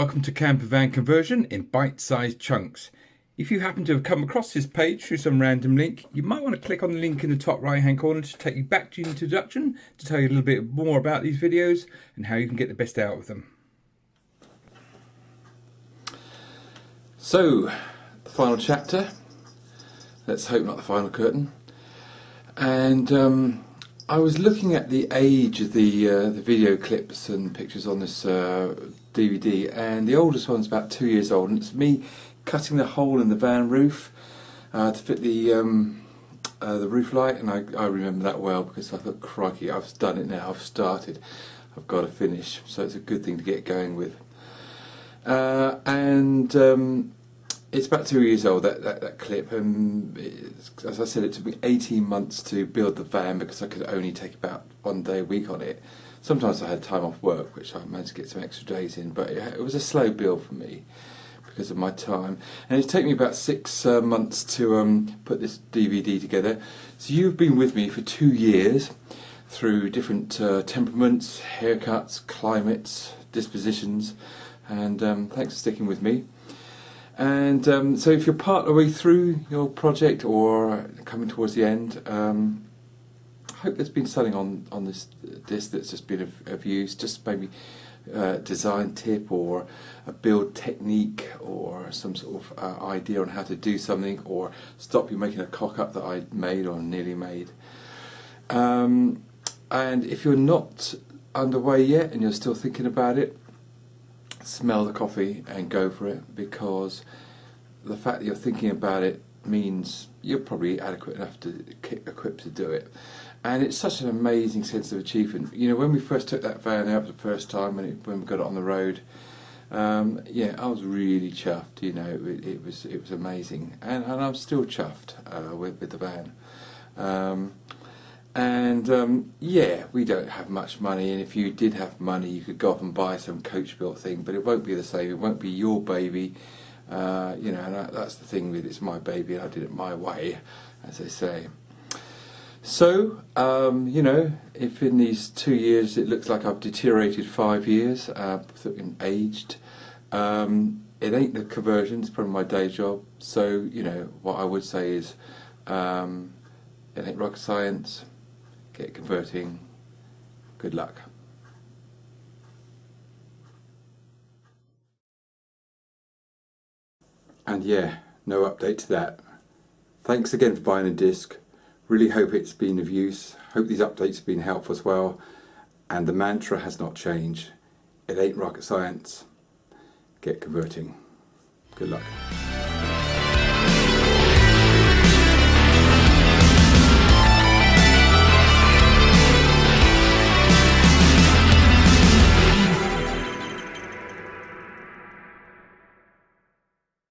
Welcome to camper van conversion in bite-sized chunks. If you happen to have come across this page through some random link, you might want to click on the link in the top right hand corner to take you back to the introduction to tell you a little bit more about these videos and how you can get the best out of them. So, the final chapter, let's hope not the final curtain, and I was looking at the age of the video clips and pictures on this DVD, and the oldest one's about 2 years old, and it's me cutting the hole in the van roof to fit the roof light, and I remember that well because I thought, crikey, I've done it now, I've started, I've got to finish, so it's a good thing to get going with. It's about 2 years old, that clip, and as I said, it took me 18 months to build the van because I could only take about 1 day a week on it. Sometimes I had time off work, which I managed to get some extra days in, but it was a slow build for me because of my time. And it's taken me about 6 months to put this DVD together. So you've been with me for 2 years through different temperaments, haircuts, climates, dispositions, and thanks for sticking with me. And so if you're part of the way through your project or coming towards the end, I hope there's been something on this disc that's just been of use, just maybe a design tip or a build technique or some sort of idea on how to do something, or stop you making a cock-up that I made or nearly made. And if you're not underway yet and you're still thinking about it, smell the coffee and go for it, because the fact that you're thinking about it means you're probably adequate enough to equipped to do it. And it's such an amazing sense of achievement. You know, when we first took that van out for the first time, when we got it on the road, yeah, I was really chuffed. You know, it was amazing, and I'm still chuffed with the van. Yeah, we don't have much money, and if you did have money you could go off and buy some coach built thing, but it won't be the same, it won't be your baby, you know, and that's the thing with it's my baby and I did it my way, as they say. So, you know, if in these 2 years it looks like I've deteriorated 5 years, aged, it ain't the conversion, it's probably my day job, so, you know, what I would say is, it ain't rocket science. Get converting. Good luck. And yeah, no update to that. Thanks again for buying a disc. Really hope it's been of use. Hope these updates have been helpful as well. And the mantra has not changed. It ain't rocket science. Get converting. Good luck.